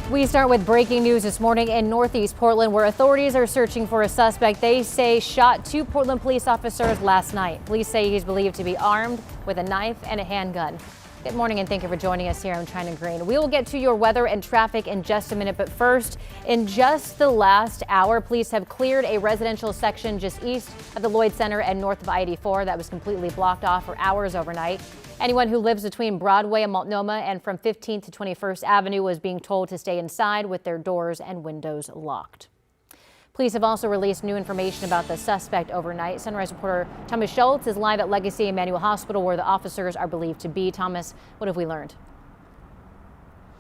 We start with breaking news this morning in Northeast Portland, where authorities are searching for a suspect they say shot two Portland police officers last night. Police say he's believed to be armed with a knife and a handgun. Good morning and thank you for joining us here on China Green. We will get to your weather and traffic in just a minute, but first, in just the last hour, police have cleared a residential section just east of the Lloyd Center and north of I-84 that was completely blocked off for hours overnight. Anyone who lives between Broadway and Multnomah and from 15th to 21st Avenue was being told to stay inside with their doors and windows locked. Police have also released new information about the suspect overnight. Sunrise reporter Thomas Schultz is live at Legacy Emmanuel Hospital, where the officers are believed to be. Thomas, what have we learned?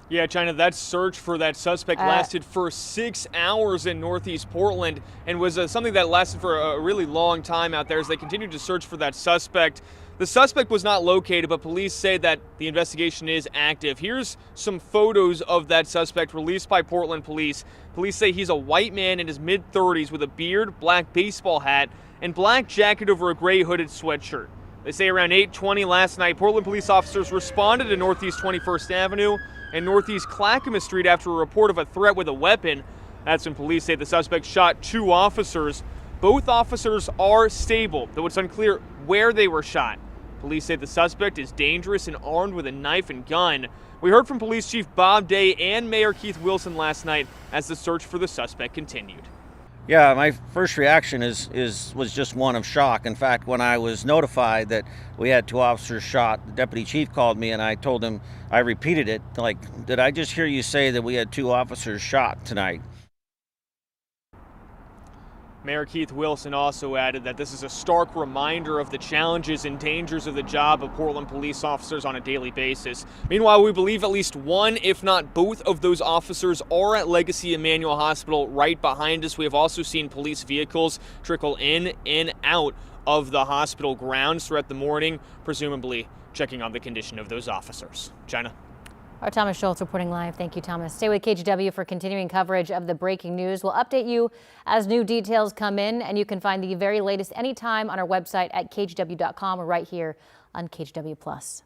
Yeah, China, that search for that suspect lasted for 6 hours in Northeast Portland and was something that lasted for a really long time out there as they continued to search for that suspect. The suspect was not located, but police say that the investigation is active. Here's some photos of that suspect released by Portland police. Police say he's a white man in his mid-30s with a beard, black baseball hat, and black jacket over a gray hooded sweatshirt. They say around 8:20 last night, Portland police officers responded to Northeast 21st Avenue and Northeast Clackamas Street after a report of a threat with a weapon. That's when police say the suspect shot two officers. Both officers are stable, though it's unclear where they were shot. Police say the suspect is dangerous and armed with a knife and gun. We heard from Police Chief Bob Day and Mayor Keith Wilson last night as the search for the suspect continued. Yeah, my first reaction was just one of shock. In fact, when I was notified that we had two officers shot, the deputy chief called me and I told him, I repeated it, like, did I just hear you say that we had two officers shot tonight? Mayor Keith Wilson also added that this is a stark reminder of the challenges and dangers of the job of Portland police officers on a daily basis. Meanwhile, we believe at least one, if not both, of those officers are at Legacy Emmanuel Hospital right behind us. We have also seen police vehicles trickle in and out of the hospital grounds throughout the morning, presumably checking on the condition of those officers. China. Our Thomas Schultz reporting live. Thank you, Thomas. Stay with KGW for continuing coverage of the breaking news. We'll update you as new details come in, and you can find the very latest anytime on our website at kgw.com or right here on KGW+.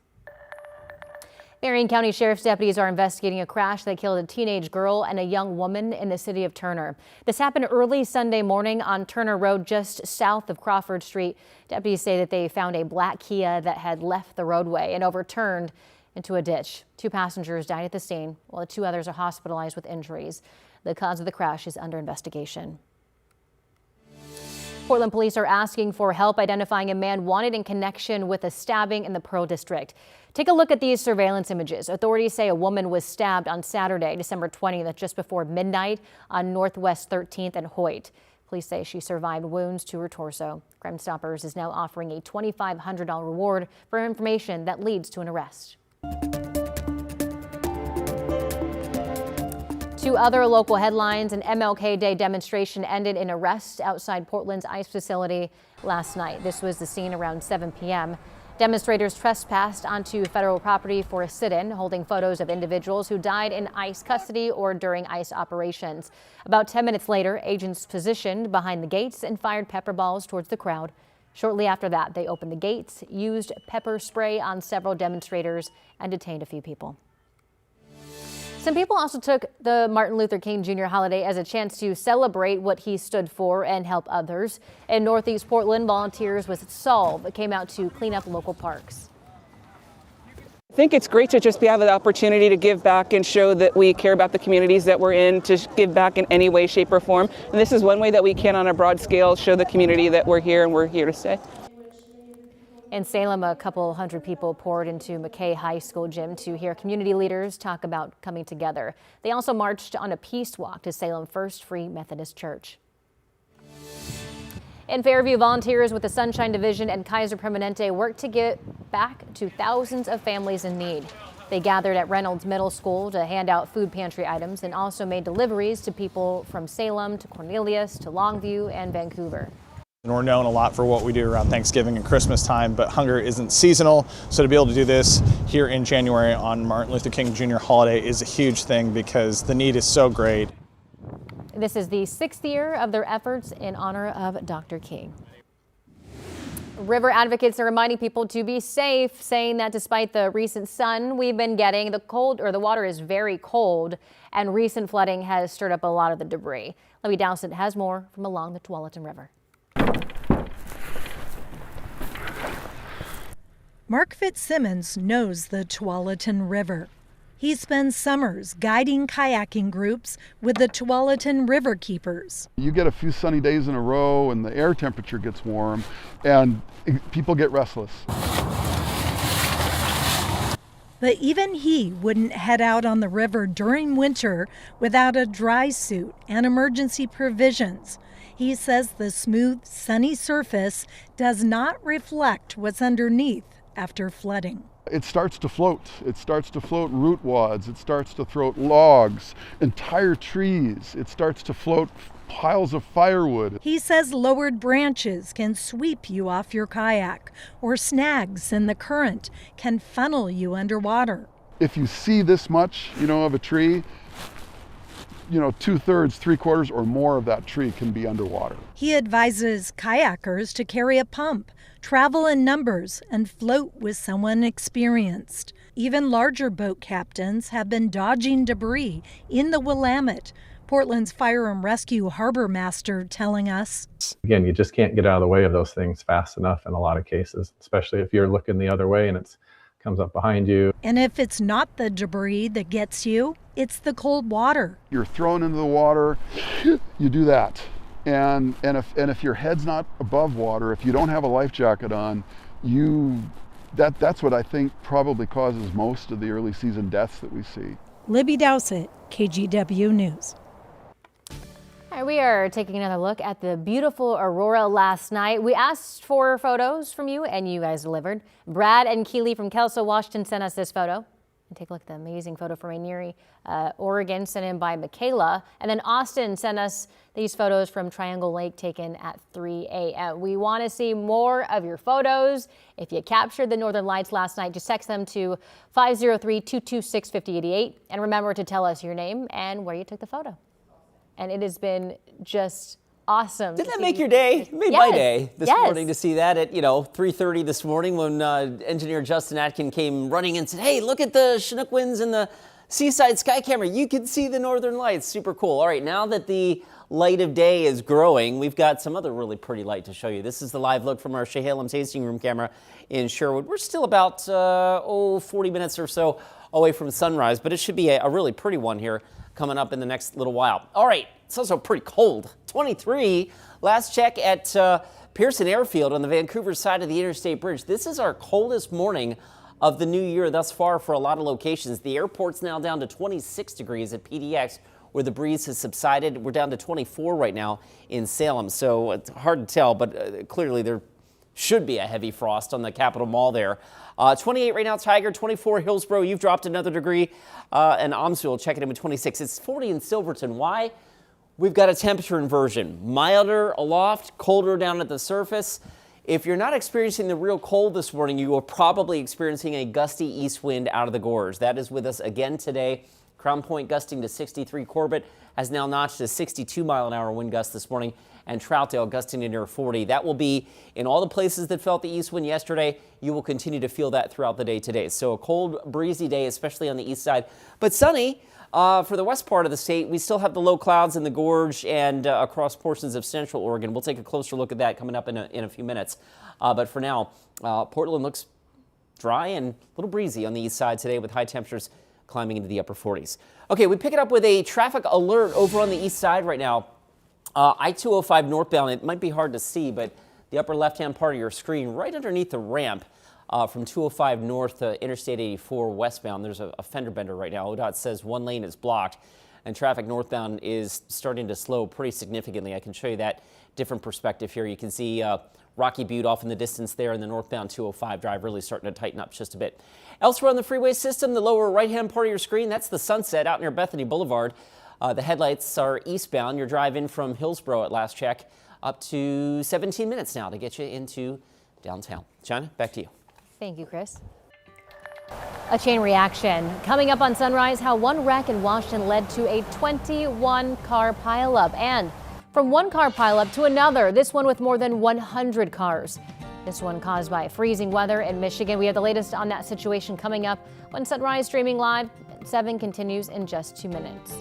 Marion County Sheriff's deputies are investigating a crash that killed a teenage girl and a young woman in the city of Turner. This happened early Sunday morning on Turner Road, just south of Crawford Street. Deputies say that they found a black Kia that had left the roadway and overturned into a ditch. Two passengers died at the scene, while two others are hospitalized with injuries. The cause of the crash is under investigation. Portland police are asking for help identifying a man wanted in connection with a stabbing in the Pearl District. Take a look at these surveillance images. Authorities say a woman was stabbed on Saturday, December 20th, just before midnight on Northwest 13th and Hoyt. Police say she survived wounds to her torso. Crime Stoppers is now offering a $2,500 reward for information that leads to an arrest. Two other local headlines: an MLK Day demonstration ended in arrest outside Portland's ICE facility last night. This was the scene around 7 p.m. Demonstrators trespassed onto federal property for a sit-in, holding photos of individuals who died in ICE custody or during ICE operations. About 10 minutes later, agents positioned behind the gates and fired pepper balls towards the crowd. Shortly after that, they opened the gates, used pepper spray on several demonstrators, and detained a few people. Some people also took the Martin Luther King Jr. holiday as a chance to celebrate what he stood for and help others. In Northeast Portland, volunteers with Solve came out to clean up local parks. I think it's great to just have the opportunity to give back and show that we care about the communities that we're in, to give back in any way, shape, or form. And this is one way that we can, on a broad scale, show the community that we're here and we're here to stay. In Salem, a couple hundred people poured into McKay High School gym to hear community leaders talk about coming together. They also marched on a peace walk to Salem First Free Methodist Church. In Fairview, volunteers with the Sunshine Division and Kaiser Permanente worked to give back to thousands of families in need. They gathered at Reynolds Middle School to hand out food pantry items and also made deliveries to people from Salem to Cornelius to Longview and Vancouver. We're known a lot for what we do around Thanksgiving and Christmas time, but hunger isn't seasonal. So to be able to do this here in January on Martin Luther King Jr. holiday is a huge thing because the need is so great. This is the 6th year of their efforts in honor of Dr. King. River advocates are reminding people to be safe, saying that despite the recent sun we've been getting, the water is very cold, and recent flooding has stirred up a lot of the debris. Libby Dowsett has more from along the Tualatin River. Mark Fitzsimmons knows the Tualatin River. He spends summers guiding kayaking groups with the Tualatin River Keepers. You get a few sunny days in a row and the air temperature gets warm and people get restless. But even he wouldn't head out on the river during winter without a dry suit and emergency provisions. He says the smooth, sunny surface does not reflect what's underneath after flooding. It starts to float. It starts to float root wads. It starts to float logs, entire trees. It starts to float piles of firewood. He says lowered branches can sweep you off your kayak, or snags in the current can funnel you underwater. If you see this much, of a tree, 2/3, 3/4, or more of that tree can be underwater. He advises kayakers to carry a pump, travel in numbers, and float with someone experienced. Even larger boat captains have been dodging debris in the Willamette. Portland's Fire and Rescue Harbor Master telling us. Again, you just can't get out of the way of those things fast enough in a lot of cases, especially if you're looking the other way and it comes up behind you. And if it's not the debris that gets you, it's the cold water. You're thrown into the water, you do that. And if your head's not above water, if you don't have a life jacket on, that's what I think probably causes most of the early season deaths that we see. Libby Dowsett, KGW News. All right, we are taking another look at the beautiful aurora last night. We asked for photos from you, and you guys delivered. Brad and Keely from Kelso, Washington sent us this photo. And take a look at the amazing photo from Rainieri, Oregon, sent in by Michaela. And then Austin sent us these photos from Triangle Lake taken at 3 a.m. We want to see more of your photos. If you captured the northern lights last night, just text them to 503-226-5088. And remember to tell us your name and where you took the photo. And it has been just awesome. Didn't that make your day? It made my day this morning to see that at 3:30 this morning when engineer Justin Atkin came running and said, "Hey, look at the Chinook winds and the Seaside Sky Camera. You can see the northern lights. Super cool." All right, now that the light of day is growing, we've got some other really pretty light to show you. This is the live look from our Chehalem tasting room camera in Sherwood. We're still about 40 minutes or so away from sunrise, but it should be a really pretty one here coming up in the next little while. All right, it's also pretty cold. 23, last check at Pearson Airfield on the Vancouver side of the Interstate Bridge. This is our coldest morning of the new year thus far for a lot of locations. The airport's now down to 26 degrees at PDX, where the breeze has subsided. We're down to 24 right now in Salem, so it's hard to tell, but clearly there should be a heavy frost on the Capitol Mall there. 28 right now, Tiger, 24 Hillsborough. You've dropped another degree, and Amsoil checking in with 26. It's 40 in Silverton. Why? We've got a temperature inversion. Milder aloft, colder down at the surface. If you're not experiencing the real cold this morning, you are probably experiencing a gusty east wind out of the gorge. That is with us again today. Crown Point gusting to 63. Corbett has now notched a 62-mile-an-hour wind gust this morning, and Troutdale gusting to near 40. That will be in all the places that felt the east wind yesterday. You will continue to feel that throughout the day today. So a cold, breezy day, especially on the east side, but sunny. For the west part of the state, we still have the low clouds in the gorge and across portions of central Oregon. We'll take a closer look at that coming up in a few minutes. But for now, Portland looks dry and a little breezy on the east side today with high temperatures climbing into the upper 40s. Okay, we pick it up with a traffic alert over on the east side right now. I-205 northbound, it might be hard to see, but the upper left-hand part of your screen, right underneath the ramp from 205 north to Interstate 84 westbound, there's a fender bender right now. ODOT says one lane is blocked, and traffic northbound is starting to slow pretty significantly. I can show you that different perspective here. You can see Rocky Butte off in the distance there, and the northbound 205 drive really starting to tighten up just a bit. Elsewhere on the freeway system, the lower right-hand part of your screen, that's the Sunset out near Bethany Boulevard. The headlights are eastbound. Your drive in from Hillsborough at last check up to 17 minutes now to get you into downtown. China, back to you. Thank you, Chris. A chain reaction. Coming up on Sunrise, how one wreck in Washington led to a 21-car pileup. And from one car pileup to another, this one with more than 100 cars. This one caused by freezing weather in Michigan. We have the latest on that situation coming up when Sunrise streaming live at 7 continues in just 2 minutes.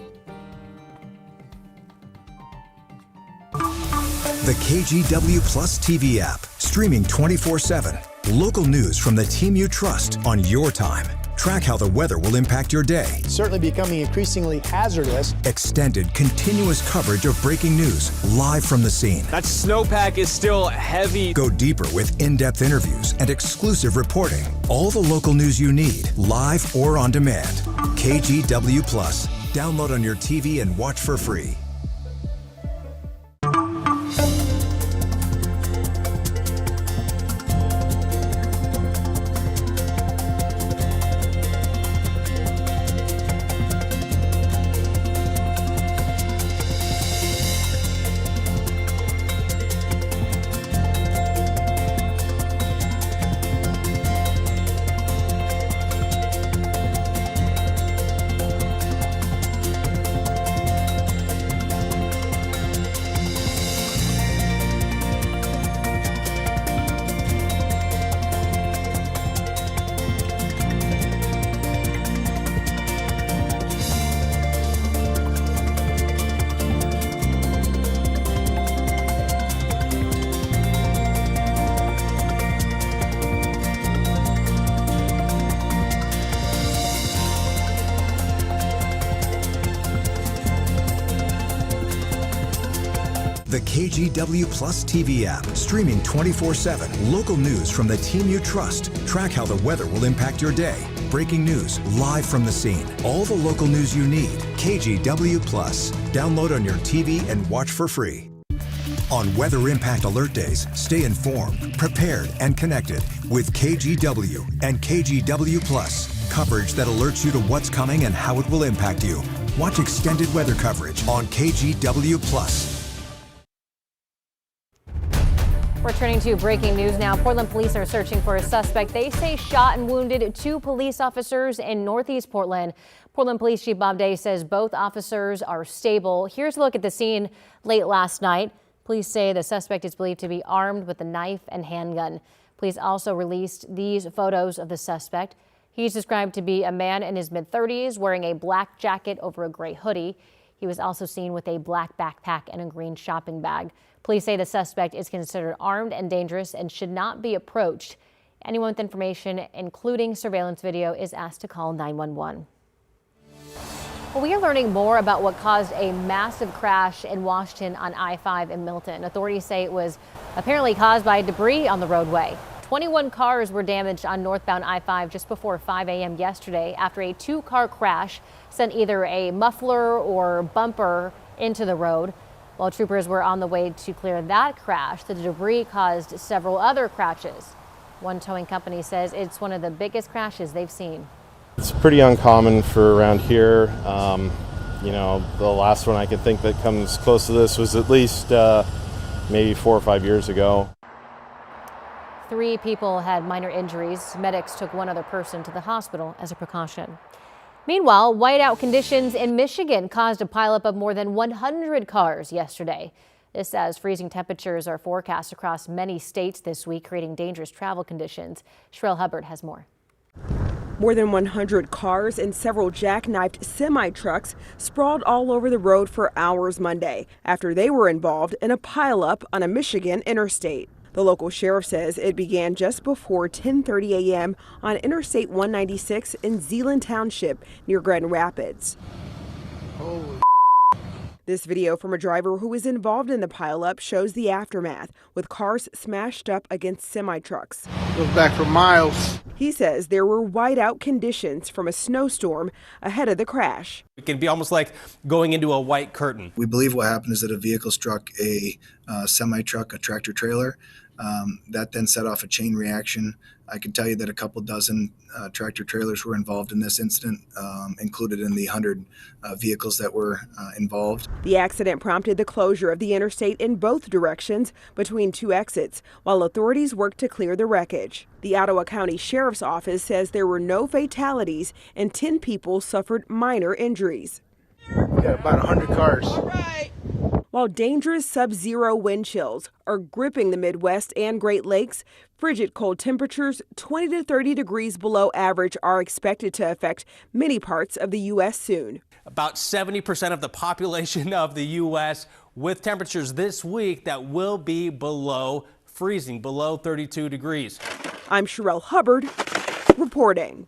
The KGW Plus TV app, streaming 24/7. Local news from the team you trust on your time. Track how the weather will impact your day. Certainly becoming increasingly hazardous. Extended, continuous coverage of breaking news live from the scene. That snowpack is still heavy. Go deeper with in-depth interviews and exclusive reporting. All the local news you need, live or on demand. KGW Plus. Download on your TV and watch for free. The KGW Plus TV app, streaming 24/7. Local news from the team you trust. Track how the weather will impact your day. Breaking news live from the scene. All the local news you need. KGW Plus. Download on your TV and watch for free. On Weather Impact Alert Days, stay informed, prepared, and connected with KGW and KGW Plus. Coverage that alerts you to what's coming and how it will impact you. Watch extended weather coverage on KGW Plus. We're turning to breaking news now. Portland police are searching for a suspect they say shot and wounded 2 police officers in Northeast Portland. Portland Police Chief Bob Day says both officers are stable. Here's a look at the scene late last night. Police say the suspect is believed to be armed with a knife and handgun. Police also released these photos of the suspect. He's described to be a man in his mid-30s wearing a black jacket over a gray hoodie. He was also seen with a black backpack and a green shopping bag. Police say the suspect is considered armed and dangerous and should not be approached. Anyone with information, including surveillance video, is asked to call 911. Well, we are learning more about what caused a massive crash in Washington on I-5 in Milton. Authorities say it was apparently caused by debris on the roadway. 21 cars were damaged on northbound I-5 just before 5 a.m. yesterday after a 2-car crash sent either a muffler or bumper into the road. While troopers were on the way to clear that crash, the debris caused several other crashes. One towing company says it's one of the biggest crashes they've seen. It's pretty uncommon for around here. You know, the last one I can think that comes close to this was at least maybe 4 or 5 years ago. 3 people had minor injuries. Medics took one other person to the hospital as a precaution. Meanwhile, whiteout conditions in Michigan caused a pileup of more than 100 cars yesterday. This as freezing temperatures are forecast across many states this week, creating dangerous travel conditions. Sherelle Hubbard has more. More than 100 cars and several jackknifed semi-trucks sprawled all over the road for hours Monday after they were involved in a pileup on a Michigan interstate. The local sheriff says it began just before 10:30 a.m. on Interstate 196 in Zeeland Township near Grand Rapids. Holy. This video from a driver who was involved in the pileup shows the aftermath, with cars smashed up against semi-trucks. Goes back for miles. He says there were whiteout conditions from a snowstorm ahead of the crash. It can be almost like going into a white curtain. We believe what happened is that a vehicle struck a semi-truck, a tractor trailer. That then set off a chain reaction. I can tell you that a couple dozen tractor trailers were involved in this incident, included in the 100 vehicles that were involved. The accident prompted the closure of the interstate in both directions between 2 exits, while authorities worked to clear the wreckage. The Ottawa County Sheriff's Office says there were no fatalities and 10 people suffered minor injuries. We got about 100 cars. All right. while dangerous sub-zero wind chills are gripping the Midwest and Great Lakes. Frigid cold temperatures 20 to 30 degrees below average are expected to affect many parts of the U.S. soon. About 70% of the population of the U.S. with temperatures this week that will be below freezing, below 32 degrees. I'm Sherelle Hubbard reporting.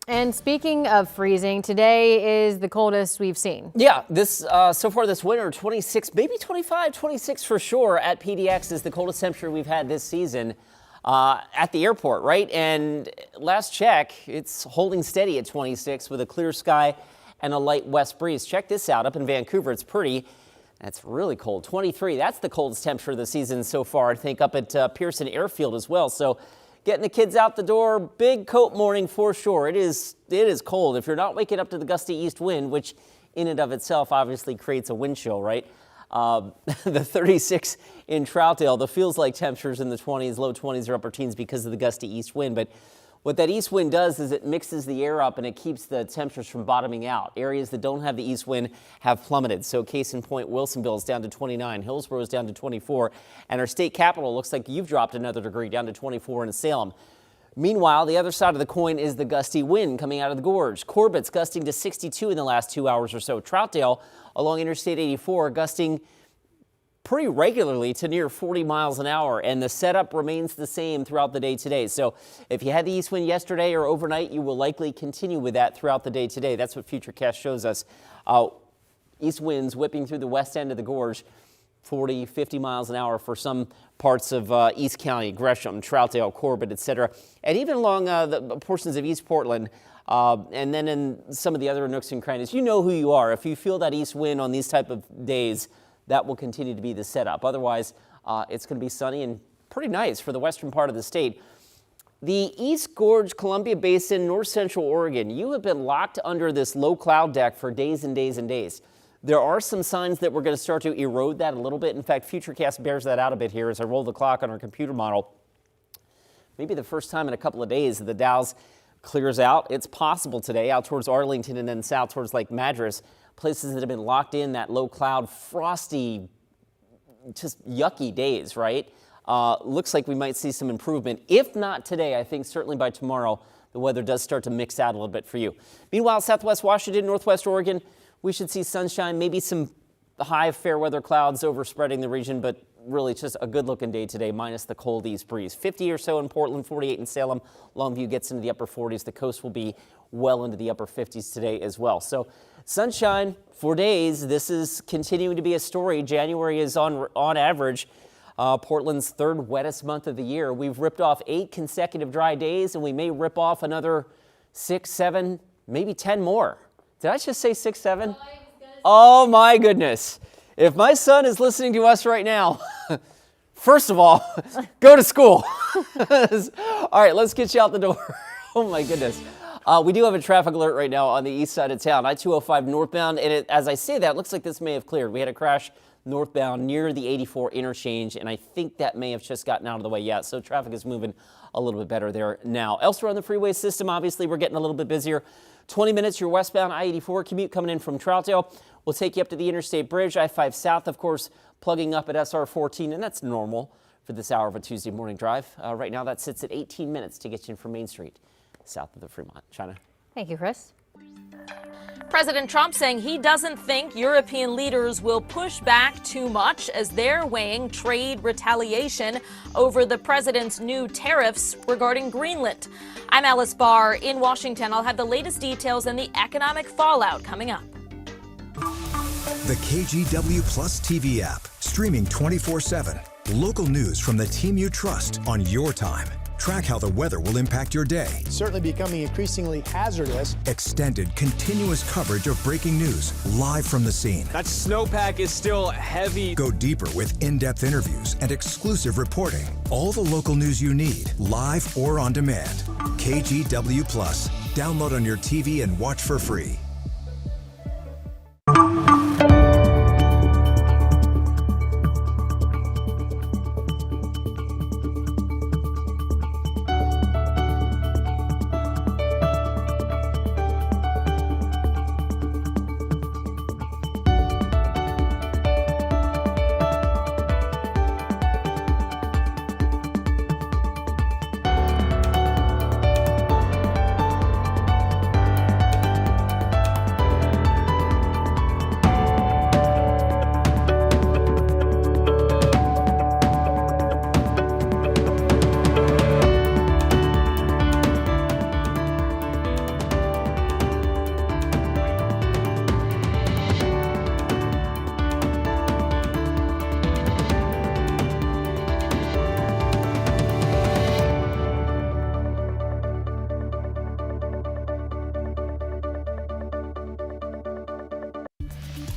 And speaking of freezing, today is the coldest we've seen. Yeah, this so far this winter, 26, maybe 25, 26 for sure at PDX is the coldest temperature we've had this season at the airport, right? And last check, it's holding steady at 26 with a clear sky and a light west breeze. Check this out up in Vancouver. It's pretty. That's really cold. 23. That's the coldest temperature of the season so far. I think up at Pearson Airfield as well. So getting the kids out the door, big coat morning for sure. It is cold. If you're not waking up to the gusty east wind, which in and of itself obviously creates a wind chill, right? The 36 in Troutdale, the feels like temperatures in the 20s, low 20s or upper teens because of the gusty east wind. But what that east wind does is it mixes the air up and it keeps the temperatures from bottoming out. Areas that don't have the east wind have plummeted. So case in point, Wilsonville is down to 29, Hillsborough is down to 24, and our state capital looks like you've dropped another degree down to 24 in Salem. Meanwhile, the other side of the coin is the gusty wind coming out of the gorge. Corbett's gusting to 62 in the last 2 hours or so. Troutdale along Interstate 84 gusting pretty regularly to near 40 miles an hour, and the setup remains the same throughout the day today. So if you had the east wind yesterday or overnight, you will likely continue with that throughout the day today. That's what Futurecast shows us. East winds whipping through the west end of the gorge, 40, 50 miles an hour for some parts of East County, Gresham, Troutdale, Corbett, etc. And even along the portions of East Portland, and then in some of the other nooks and crannies. You know who you are. If you feel that east wind on these type of days, that will continue to be the setup. Otherwise, it's going to be sunny and pretty nice for the western part of the state. The East Gorge, Columbia Basin, north central Oregon, you have been locked under this low cloud deck for days and days and days. There are some signs that we're going to start to erode that a little bit. In fact, Futurecast bears that out a bit here as I roll the clock on our computer model. Maybe the first time in a couple of days that the Dalles clears out. It's possible today out towards Arlington and then south towards Lake Madras. Places that have been locked in that low cloud, frosty, just yucky days, right? Looks like we might see some improvement. If not today, I think certainly by tomorrow, the weather does start to mix out a little bit for you. Meanwhile, southwest Washington, northwest Oregon, we should see sunshine, maybe some high fair weather clouds overspreading the region, but really just a good looking day today, minus the cold east breeze. 50 or so in Portland, 48 in Salem. Longview gets into the upper 40s. The coast will be well into the upper 50s today as well. So sunshine for days. This is continuing to be a story. January is on average Portland's third wettest month of the year. We've ripped off 8 consecutive dry days, and we may rip off another 6, 7, maybe 10 more. Did I just say 6, 7? Oh my goodness. If my son is listening to us right now, first of all, go to school. All right, let's get you out the door. Oh my goodness. We do have a traffic alert right now on the east side of town, I-205 northbound, and as I say that, it looks like this may have cleared. We had a crash northbound near the 84 interchange, and I think that may have just gotten out of the way yet, so traffic is moving a little bit better there now. Elsewhere on the freeway system, obviously, we're getting a little bit busier. 20 minutes, your westbound I-84 commute coming in from Troutdale will take you up to the Interstate Bridge. I-5 south, of course, plugging up at SR14, and that's normal for this hour of a Tuesday morning drive. Right now, that sits at 18 minutes to get you in from Main Street, south of the Fremont. China. Thank you, Chris. President Trump saying he doesn't think European leaders will push back too much as they're weighing trade retaliation over the president's new tariffs regarding Greenland. I'm Alice Barr in Washington. I'll have the latest details and the economic fallout coming up. The KGW Plus TV app, streaming 24/7. Local news from the team you trust on your time. Track how the weather will impact your day. It's certainly becoming increasingly hazardous. Extended, continuous coverage of breaking news live from the scene. That snowpack is still heavy. Go deeper with in-depth interviews and exclusive reporting. All the local news you need, live or on demand. KGW Plus. Download on your TV and watch for free.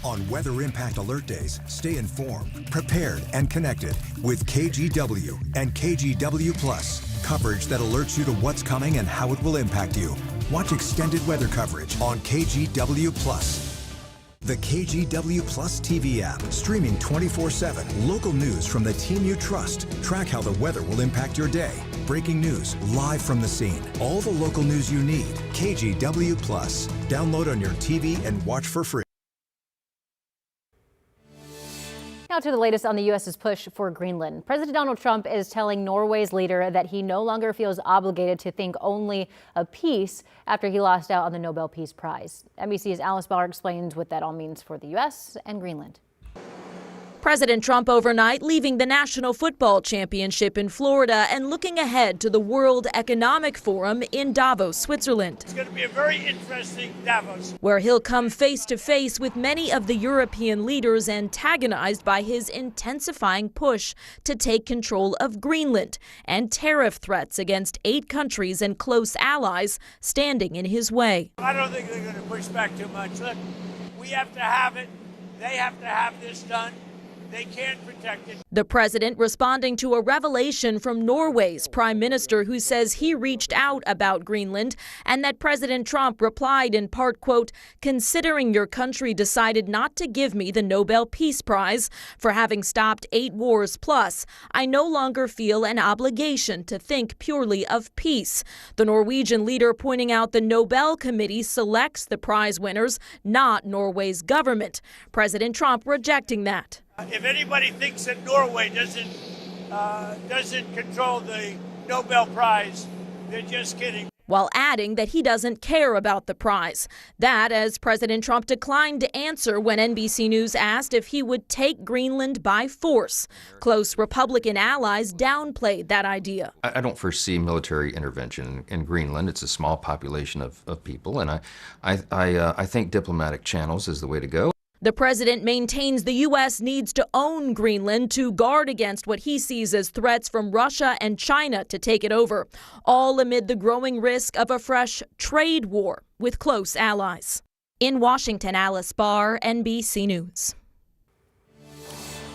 On weather impact alert days, stay informed, prepared, and connected with KGW and KGW Plus. Coverage that alerts you to what's coming and how it will impact you. Watch extended weather coverage on KGW Plus. The KGW Plus TV app, streaming 24/7. Local news from the team you trust. Track how the weather will impact your day. Breaking news live from the scene. All the local news you need. KGW Plus. Download on your TV and watch for free. Now to the latest on the U.S.'s push for Greenland. President Donald Trump is telling Norway's leader that he no longer feels obligated to think only of peace after he lost out on the Nobel Peace Prize. NBC's Alice Bauer explains what that all means for the U.S. and Greenland. President Trump overnight leaving the National Football Championship in Florida and looking ahead to the World Economic Forum in Davos, Switzerland. It's going to be a very interesting Davos, where he'll come face to face with many of the European leaders antagonized by his intensifying push to take control of Greenland and tariff threats against 8 countries and close allies standing in his way. I don't think they're going to push back too much. Look, we have to have it. They have to have this done. They can't protect it. The president responding to a revelation from Norway's prime minister, who says he reached out about Greenland and that President Trump replied in part, quote, "Considering your country decided not to give me the Nobel Peace Prize for having stopped 8 wars plus, I no longer feel an obligation to think purely of peace." The Norwegian leader pointing out the Nobel Committee selects the prize winners, not Norway's government. President Trump rejecting that. If anybody thinks that Norway doesn't control the Nobel Prize, they're just kidding. While adding that he doesn't care about the prize. That as President Trump declined to answer when NBC News asked if he would take Greenland by force. Close Republican allies downplayed that idea. I don't foresee military intervention in Greenland. It's a small population of people, and I think diplomatic channels is the way to go. The president maintains the U.S. needs to own Greenland to guard against what he sees as threats from Russia and China to take it over, all amid the growing risk of a fresh trade war with close allies. In Washington, Alice Barr, NBC News.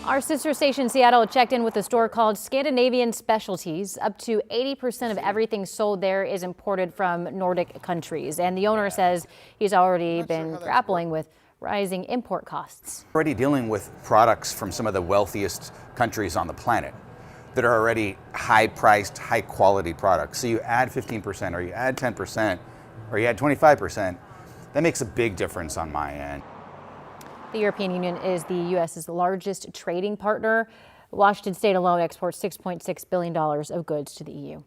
Our sister station Seattle checked in with a store called Scandinavian Specialties. Up to 80% of everything sold there is imported from Nordic countries, and the owner says he's already been grappling with rising import costs. Already dealing with products from some of the wealthiest countries on the planet that are already high-priced, high-quality products. So you add 15% or you add 10% or you add 25%, that makes a big difference on my end. The European Union is the U.S.'s largest trading partner. Washington State alone exports $6.6 billion of goods to the EU.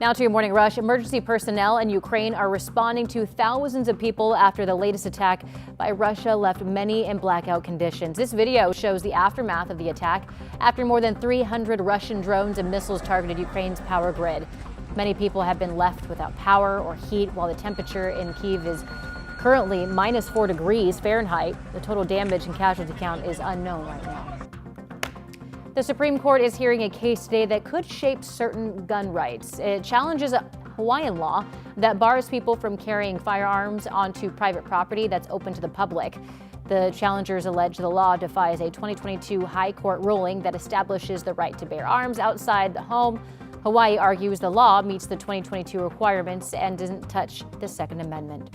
Now to your morning rush. Emergency personnel in Ukraine are responding to thousands of people after the latest attack by Russia left many in blackout conditions. This video shows the aftermath of the attack after more than 300 Russian drones and missiles targeted Ukraine's power grid. Many people have been left without power or heat, while the temperature in Kyiv is currently -4 degrees Fahrenheit. The total damage and casualty count is unknown right now. The Supreme Court is hearing a case today that could shape certain gun rights. It challenges a Hawaiian law that bars people from carrying firearms onto private property that's open to the public. The challengers allege the law defies a 2022 High Court ruling that establishes the right to bear arms outside the home. Hawaii argues the law meets the 2022 requirements and doesn't touch the Second Amendment.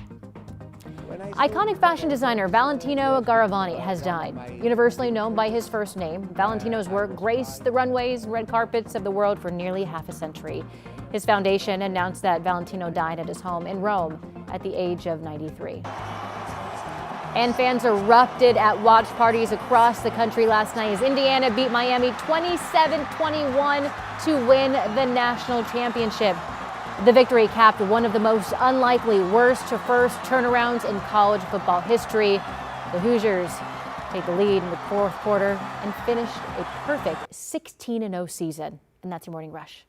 Iconic fashion designer Valentino Garavani has died. Universally known by his first name, Valentino's work graced the runways and red carpets of the world for nearly half a century. His foundation announced that Valentino died at his home in Rome at the age of 93. And fans erupted at watch parties across the country last night as Indiana beat Miami 27-21 to win the national championship. The victory capped one of the most unlikely worst-to-first turnarounds in college football history. The Hoosiers take the lead in the fourth quarter and finished a perfect 16-0 season. And that's your morning rush.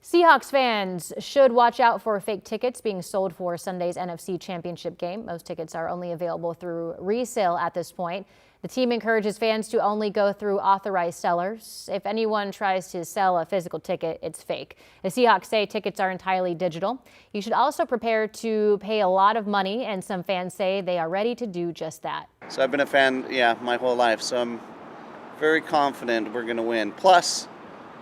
Seahawks fans should watch out for fake tickets being sold for Sunday's NFC Championship game. Most tickets are only available through resale at this point. The team encourages fans to only go through authorized sellers. If anyone tries to sell a physical ticket, it's fake. The Seahawks say tickets are entirely digital. You should also prepare to pay a lot of money, and some fans say they are ready to do just that. So I've been a fan, my whole life, so I'm very confident we're going to win. Plus,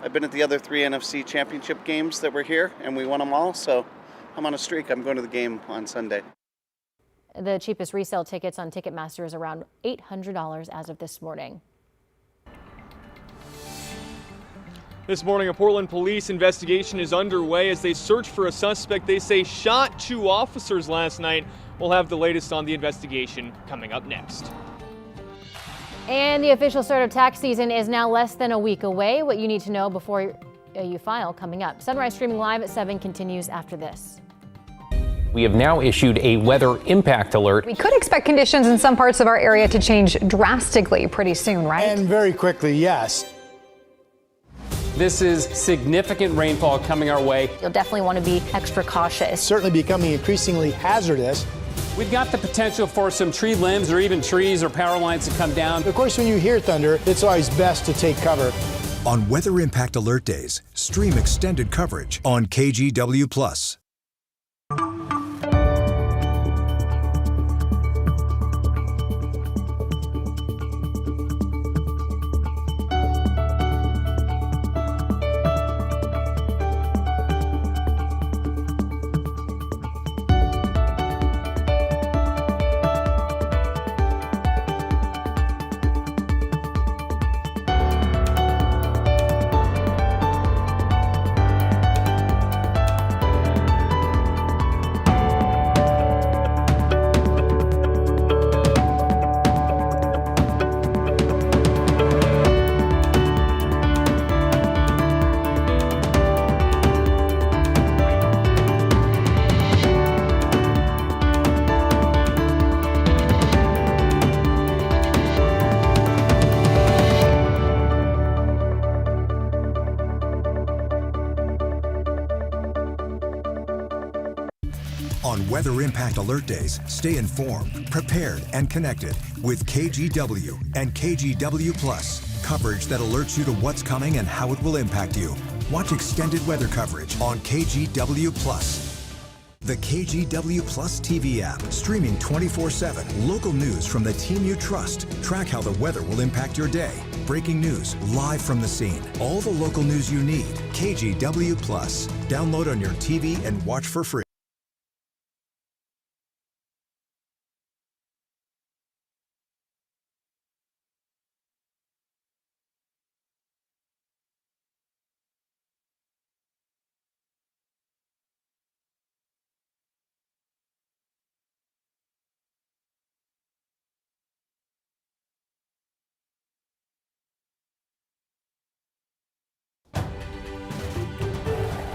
I've been at the other 3 NFC championship games that were here, and we won them all, so I'm on a streak. I'm going to the game on Sunday. The cheapest resale tickets on Ticketmaster is around $800 as of this morning. This morning, a Portland police investigation is underway as they search for a suspect they say shot 2 officers last night. We'll have the latest on the investigation coming up next. And the official start of tax season is now less than a week away. What you need to know before you file coming up. Sunrise streaming live at 7 continues after this. We have now issued a weather impact alert. We could expect conditions in some parts of our area to change drastically pretty soon, right? And very quickly, yes. This is significant rainfall coming our way. You'll definitely want to be extra cautious. Certainly becoming increasingly hazardous. We've got the potential for some tree limbs or even trees or power lines to come down. Of course, when you hear thunder, it's always best to take cover. On Weather Impact Alert Days, stream extended coverage on KGW+. On Weather Impact Alert Days, stay informed, prepared, and connected with KGW and KGW+. Coverage that alerts you to what's coming and how it will impact you. Watch extended weather coverage on KGW+. The KGW Plus TV app, streaming 24/7. Local news from the team you trust. Track how the weather will impact your day. Breaking news, live from the scene. All the local news you need. KGW Plus. Download on your TV and watch for free.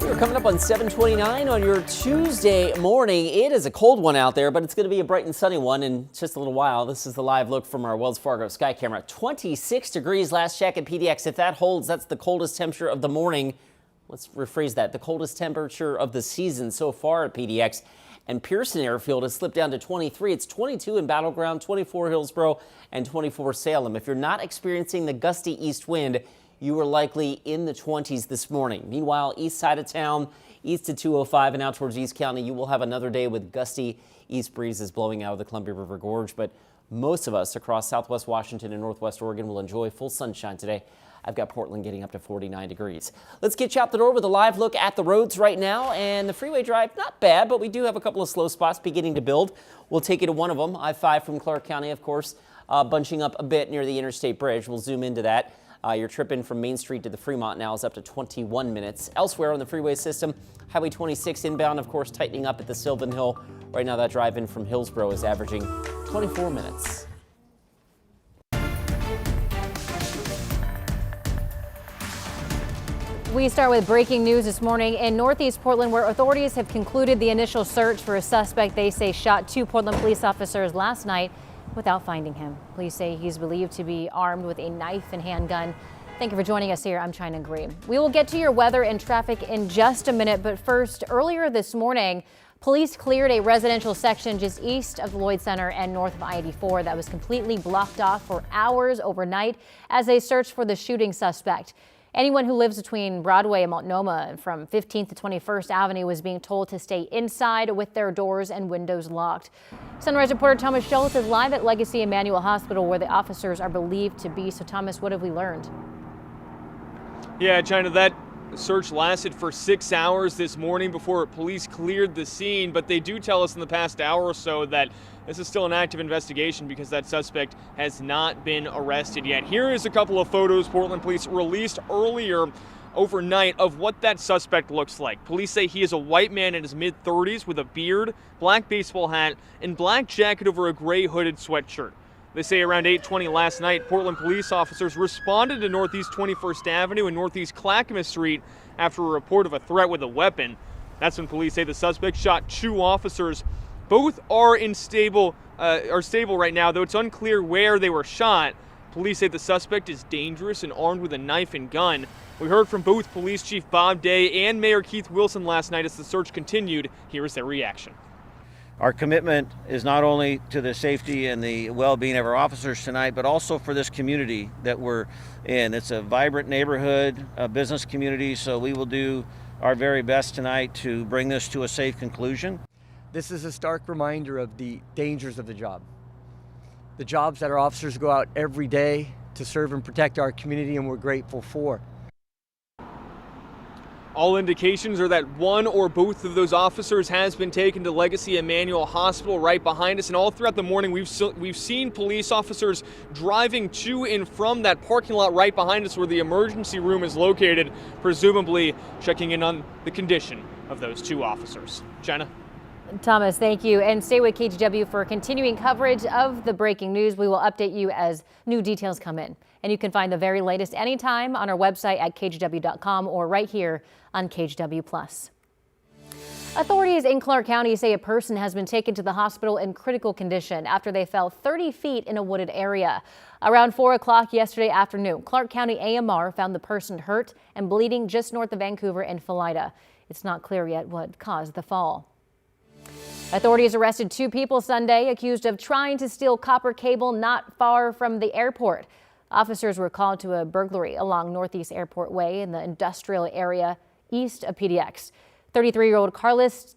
We're coming up on 7:29 on your Tuesday morning. It is a cold one out there, but it's going to be a bright and sunny one in just a little while. This is the live look from our Wells Fargo sky camera. 26 degrees last check at PDX. If that holds, that's the coldest temperature of the morning. Let's rephrase that. The coldest temperature of the season so far at PDX. And Pearson Airfield has slipped down to 23. It's 22 in Battleground, 24 Hillsboro, and 24 Salem. If you're not experiencing the gusty east wind, you were likely in the 20s this morning. Meanwhile, east side of town, east to 205 and out towards East County, you will have another day with gusty east breezes blowing out of the Columbia River Gorge. But most of us across southwest Washington and northwest Oregon will enjoy full sunshine today. I've got Portland getting up to 49 degrees. Let's get you out the door with a live look at the roads right now. And the freeway drive, not bad, but we do have a couple of slow spots beginning to build. We'll take you to one of them. I-5 from Clark County, of course, bunching up a bit near the Interstate Bridge. We'll zoom into that. Your trip in from Main Street to the Fremont now is up to 21 minutes. Elsewhere on the freeway system, Highway 26 inbound, of course, tightening up at the Sylvan Hill. Right now, that drive in from Hillsboro is averaging 24 minutes. We start with breaking news this morning in Northeast Portland, where authorities have concluded the initial search for a suspect they say shot 2 Portland police officers last night without finding him. Police say he's believed to be armed with a knife and handgun. Thank you for joining us here. I'm China Green. We will get to your weather and traffic in just a minute, but first, earlier this morning, police cleared a residential section just east of the Lloyd Center and north of I-84 that was completely blocked off for hours overnight as they searched for the shooting suspect. Anyone who lives between Broadway and Multnomah from 15th to 21st Avenue was being told to stay inside with their doors and windows locked. Sunrise reporter Thomas Schultz is live at Legacy Emmanuel Hospital where the officers are believed to be. So Thomas, what have we learned? Yeah, China, that search lasted for 6 hours this morning before police cleared the scene, but they do tell us in the past hour or so that this is still an active investigation because that suspect has not been arrested yet. Here is a couple of photos Portland police released earlier overnight of what that suspect looks like. Police say he is a white man in his mid-30s with a beard, black baseball hat, and black jacket over a gray hooded sweatshirt. They say around 8:20 last night, Portland police officers responded to Northeast 21st Avenue and Northeast Clackamas Street after a report of a threat with a weapon. That's when police say the suspect shot 2 officers. Both are stable right now, though it's unclear where they were shot. Police say the suspect is dangerous and armed with a knife and gun. We heard from both Police Chief Bob Day and Mayor Keith Wilson last night as the search continued. Here is their reaction. Our commitment is not only to the safety and the well-being of our officers tonight, but also for this community that we're in. It's a vibrant neighborhood, a business community, so we will do our very best tonight to bring this to a safe conclusion. This is a stark reminder of the dangers of the job. The jobs that our officers go out every day to serve and protect our community, and we're grateful for. All indications are that one or both of those officers has been taken to Legacy Emmanuel Hospital right behind us. And all throughout the morning, we've seen police officers driving to and from that parking lot right behind us where the emergency room is located, presumably checking in on the condition of those 2 officers. China? Thomas, thank you. And stay with KGW for continuing coverage of the breaking news. We will update you as new details come in. And you can find the very latest anytime on our website at kgw.com or right here on KGW+. Authorities in Clark County say a person has been taken to the hospital in critical condition after they fell 30 feet in a wooded area. Around 4 o'clock yesterday afternoon, Clark County AMR found the person hurt and bleeding just north of Vancouver and Philida. It's not clear yet what caused the fall. Authorities arrested 2 people Sunday accused of trying to steal copper cable not far from the airport. Officers were called to a burglary along Northeast Airport Way in the industrial area east of PDX. 33-year-old Carlos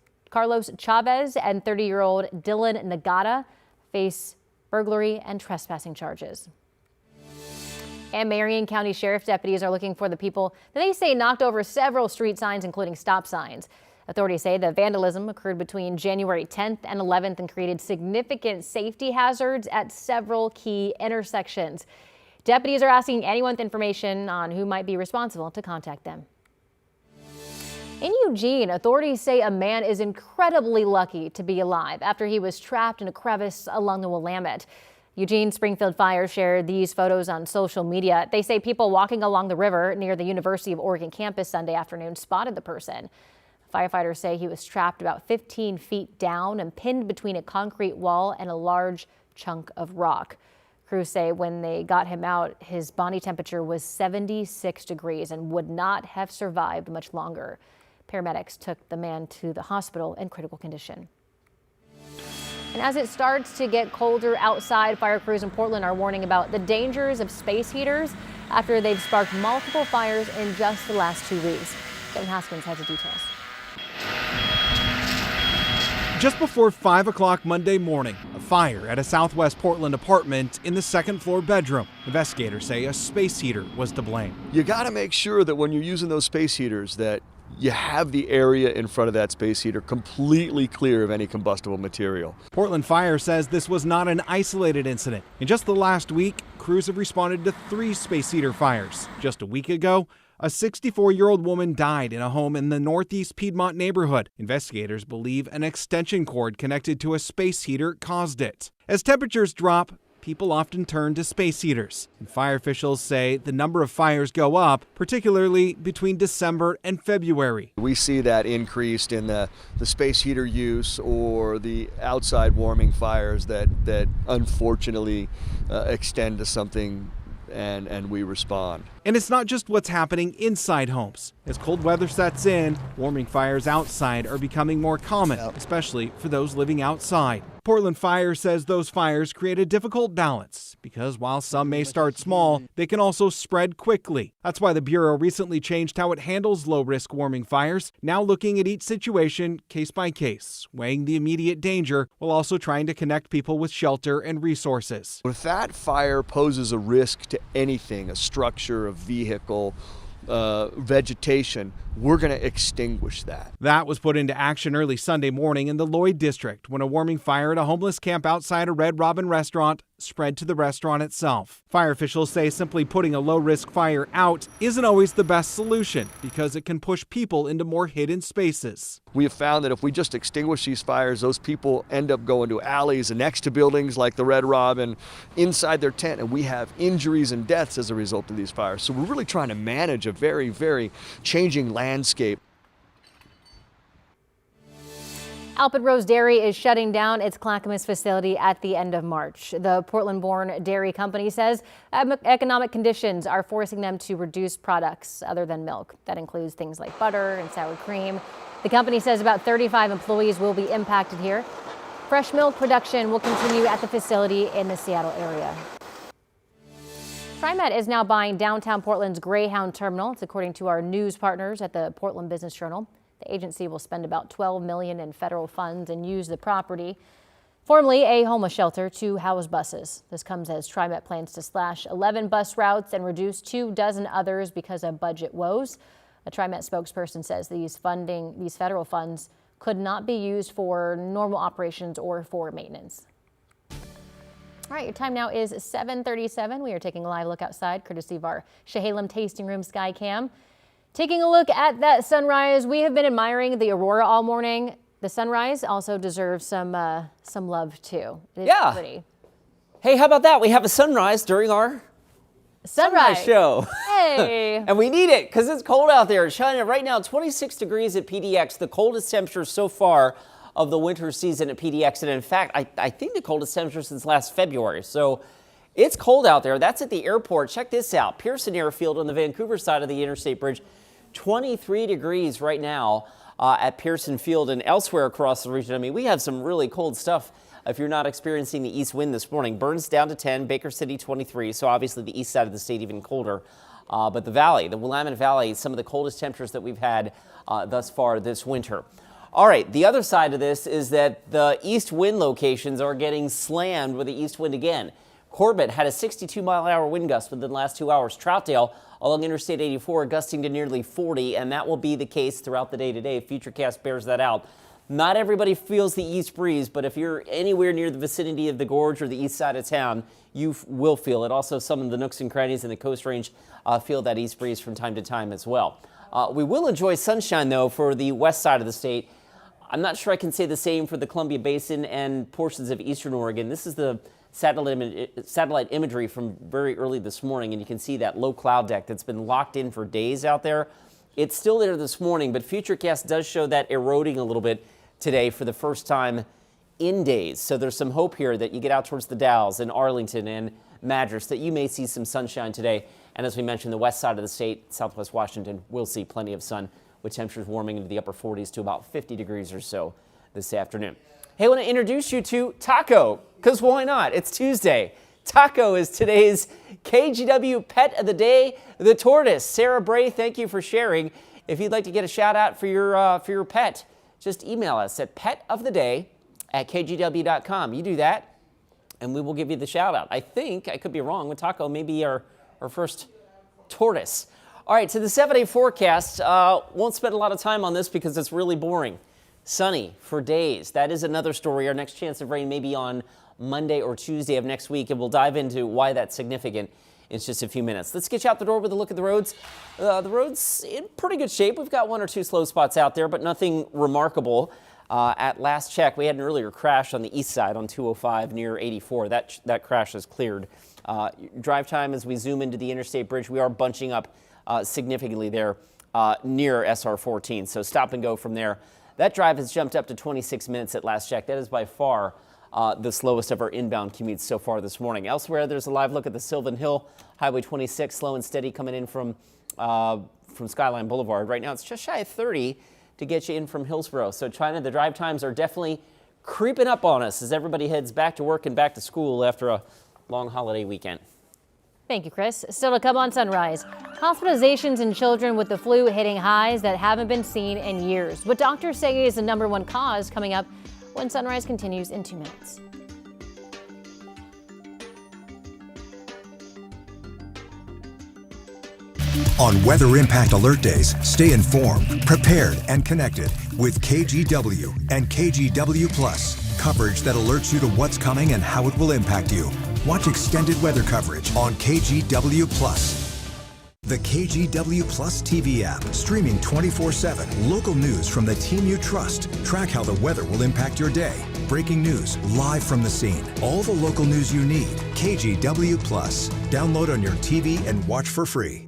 Chavez and 30-year-old Dylan Nagata face burglary and trespassing charges. And Marion County Sheriff's deputies are looking for the people that they say knocked over several street signs, including stop signs. Authorities say the vandalism occurred between January 10th and 11th and created significant safety hazards at several key intersections. Deputies are asking anyone with information on who might be responsible to contact them. In Eugene, authorities say a man is incredibly lucky to be alive after he was trapped in a crevice along the Willamette. Eugene Springfield Fire shared these photos on social media. They say people walking along the river near the University of Oregon campus Sunday afternoon spotted the person. Firefighters say he was trapped about 15 feet down and pinned between a concrete wall and a large chunk of rock. Crews say when they got him out, his body temperature was 76 degrees and would not have survived much longer. Paramedics took the man to the hospital in critical condition. And as it starts to get colder outside, fire crews in Portland are warning about the dangers of space heaters after they've sparked multiple fires in just the last 2 weeks. Kevin Haskins has the details. Just before 5 o'clock Monday morning, a fire at a Southwest Portland apartment in the second-floor bedroom. Investigators say a space heater was to blame. You got to make sure that when you're using those space heaters that you have the area in front of that space heater completely clear of any combustible material. Portland Fire says this was not an isolated incident. In just the last week, crews have responded to 3 space heater fires. Just a week ago, a 64-year-old woman died in a home in the Northeast Piedmont neighborhood. Investigators believe an extension cord connected to a space heater caused it. As temperatures drop, people often turn to space heaters. And fire officials say the number of fires go up, particularly between December and February. We see that increased in the space heater use or the outside warming fires that unfortunately extend to something and we respond. And it's not just what's happening inside homes. As cold weather sets in, warming fires outside are becoming more common, especially for those living outside. Portland Fire says those fires create a difficult balance because while some may start small, they can also spread quickly. That's why the Bureau recently changed how it handles low-risk warming fires, now looking at each situation case by case, weighing the immediate danger while also trying to connect people with shelter and resources. If that fire poses a risk to anything, a structure, a vehicle, vegetation, we're going to extinguish that. That was put into action early Sunday morning in the Lloyd district when a warming fire at a homeless camp outside a Red Robin restaurant spread to the restaurant itself. Fire officials say simply putting a low-risk fire out isn't always the best solution because it can push people into more hidden spaces. We have found that if we just extinguish these fires, those people end up going to alleys and next to buildings like the Red Robin, inside their tent, and we have injuries and deaths as a result of these fires. So we're really trying to manage a very, very changing landscape. Alpin Rose Dairy is shutting down its Clackamas facility at the end of March. The Portland-born dairy company says economic conditions are forcing them to reduce products other than milk. That includes things like butter and sour cream. The company says about 35 employees will be impacted here. Fresh milk production will continue at the facility in the Seattle area. TriMet is now buying downtown Portland's Greyhound terminal. It's according to our news partners at the Portland Business Journal. The agency will spend about $12 million in federal funds and use the property, formerly a homeless shelter, to house buses. This comes as TriMet plans to slash 11 bus routes and reduce 24 others because of budget woes. A TriMet spokesperson says these federal funds could not be used for normal operations or for maintenance. All right, your time now is 7:37. We are taking a live look outside, courtesy of our Chehalem Tasting Room Sky Cam. Taking a look at that sunrise, we have been admiring the aurora all morning. The sunrise also deserves some love too. It is pretty. Hey, how about that? We have a sunrise during our sunrise show. Hey. And we need it because it's cold out there. It's shining right now, 26 degrees at PDX, the coldest temperature so far of the winter season at PDX. And in fact, I think the coldest temperature since last February. So it's cold out there. That's at the airport. Check this out. Pearson Airfield on the Vancouver side of the Interstate Bridge. 23 degrees right now at Pearson Field and elsewhere across the region. I mean, we have some really cold stuff if you're not experiencing the east wind this morning. Burns down to 10, Baker City 23, so obviously the east side of the state even colder. But the valley, the Willamette Valley, some of the coldest temperatures that we've had thus far this winter. All right, the other side of this is that the east wind locations are getting slammed with the east wind again. Corbett had a 62-mile-an-hour wind gust within the last 2 hours. Troutdale along Interstate 84 gusting to nearly 40, and that will be the case throughout the day today. Futurecast bears that out. Not everybody feels the east breeze, but if you're anywhere near the vicinity of the gorge or the east side of town, you will feel it. Also, some of the nooks and crannies in the Coast Range feel that east breeze from time to time as well. We will enjoy sunshine, though, for the west side of the state. I'm not sure I can say the same for the Columbia Basin and portions of eastern Oregon. This is the satellite imagery from very early this morning, and you can see that low cloud deck that's been locked in for days out there. It's still there this morning, but Futurecast does show that eroding a little bit today for the first time in days. So there's some hope here that you get out towards the Dalles and Arlington and Madras that you may see some sunshine today. And as we mentioned, the west side of the state, southwest Washington, will see plenty of sun with temperatures warming into the upper 40s to about 50 degrees or so this afternoon. Hey, I want to introduce you to Taco, because why not? It's Tuesday. Taco is today's KGW Pet of the Day, the tortoise. Sarah Bray, thank you for sharing. If you'd like to get a shout out for your pet, just email us at petoftheday@kgw.com. You do that, and we will give you the shout out. I think, I could be wrong, with Taco may be our first tortoise. All right, to the 7-day forecast. Won't spend a lot of time on this because it's really boring. Sunny for days. That is another story. Our next chance of rain may be on Monday or Tuesday of next week, and we'll dive into why that's significant in just a few minutes. Let's get you out the door with a look at the roads. The road's in pretty good shape. We've got one or two slow spots out there, but nothing remarkable. At last check, we had an earlier crash on the east side on 205 near 84. That crash is cleared. Drive time as we zoom into the Interstate Bridge, we are bunching up significantly there near SR 14. So stop and go from there. That drive has jumped up to 26 minutes at last check. That is by far the slowest of our inbound commutes so far this morning. Elsewhere, there's a live look at the Sylvan Hill, Highway 26, slow and steady coming in from Skyline Boulevard. Right now, it's just shy of 30 to get you in from Hillsborough. So China, the drive times are definitely creeping up on us as everybody heads back to work and back to school after a long holiday weekend. Thank you, Chris. Still to come on Sunrise. Hospitalizations in children with the flu hitting highs that haven't been seen in years. What doctors say is the #1 cause, coming up when Sunrise continues in 2 minutes. On Weather Impact Alert Days, stay informed, prepared, and connected with KGW and KGW Plus. Coverage that alerts you to what's coming and how it will impact you. Watch extended weather coverage on KGW Plus. The KGW Plus TV app, streaming 24/7. Local news from the team you trust. Track how the weather will impact your day. Breaking news live from the scene. All the local news you need. KGW Plus. Download on your TV and watch for free.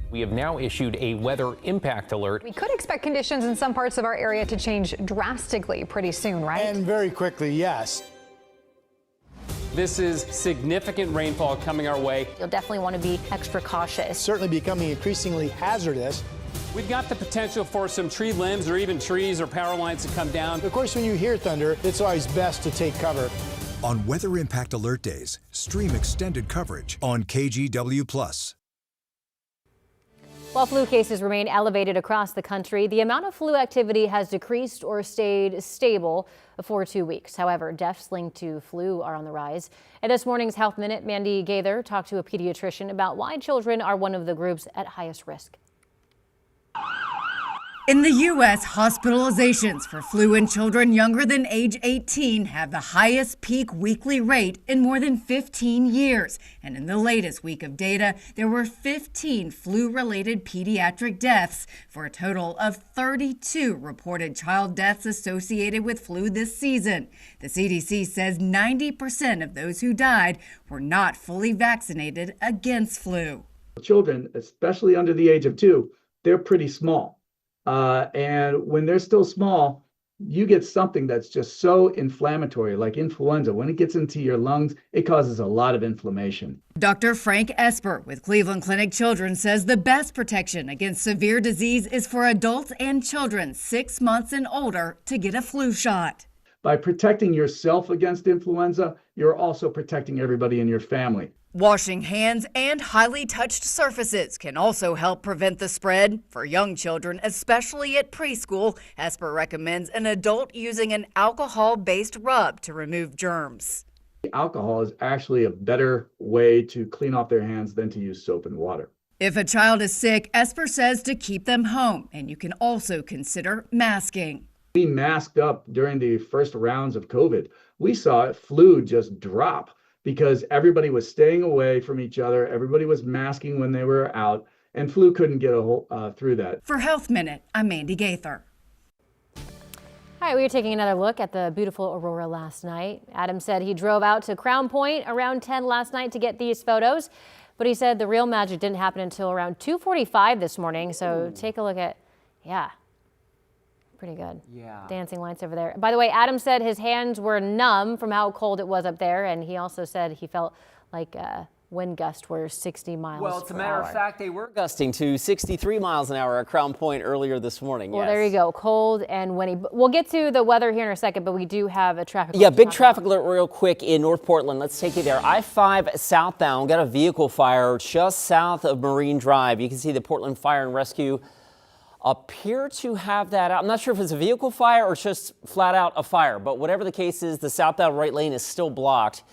We have now issued a weather impact alert. We could expect conditions in some parts of our area to change drastically pretty soon, right? And very quickly, yes. This is significant rainfall coming our way. You'll definitely want to be extra cautious. Certainly becoming increasingly hazardous. We've got the potential for some tree limbs or even trees or power lines to come down. Of course, when you hear thunder, it's always best to take cover. On Weather Impact Alert Days, stream extended coverage on KGW Plus. While flu cases remain elevated across the country, the amount of flu activity has decreased or stayed stable for 2 weeks. However, deaths linked to flu are on the rise. In this morning's Health Minute, Mandy Gaither talked to a pediatrician about why children are one of the groups at highest risk. In the U.S., hospitalizations for flu in children younger than age 18 have the highest peak weekly rate in more than 15 years. And in the latest week of data, there were 15 flu-related pediatric deaths for a total of 32 reported child deaths associated with flu this season. The CDC says 90% of those who died were not fully vaccinated against flu. Children, especially under the age of 2, they're pretty small. And when they're still small, you get something that's just so inflammatory, like influenza. When it gets into your lungs, it causes a lot of inflammation. Dr. Frank Esper with Cleveland Clinic Children says the best protection against severe disease is for adults and children 6 months and older to get a flu shot. By protecting yourself against influenza, you're also protecting everybody in your family. Washing hands and highly touched surfaces can also help prevent the spread. For young children, especially at preschool, Esper recommends an adult using an alcohol-based rub to remove germs. Alcohol is actually a better way to clean off their hands than to use soap and water. If a child is sick, Esper says to keep them home, and you can also consider masking. We masked up during the first rounds of COVID. We saw flu just drop, because everybody was staying away from each other. Everybody was masking when they were out, and flu couldn't get through that. For Health Minute, I'm Mandy Gaither. All right, we are taking another look at the beautiful aurora last night. Adam said he drove out to Crown Point around 10 last night to get these photos, but he said the real magic didn't happen until around 2:45 this morning. So take a look at, yeah. Pretty good. Yeah. Dancing lights over there. By the way, Adam said his hands were numb from how cold it was up there, and he also said he felt like Wind gusts were 60 miles per hour. Well, as a matter of fact, they were gusting to 63 miles an hour at Crown Point earlier this morning. Well, yes. there you go. Cold and windy. We'll get to the weather here in a second, but we do have a traffic alert. Yeah, big traffic alert real quick in North Portland. Let's take you there. I-5 southbound, got a vehicle fire just south of Marine Drive. You can see the Portland Fire and Rescue appear to have that out. I'm not sure if it's a vehicle fire or just flat out a fire, but whatever the case is, the southbound right lane is still blocked.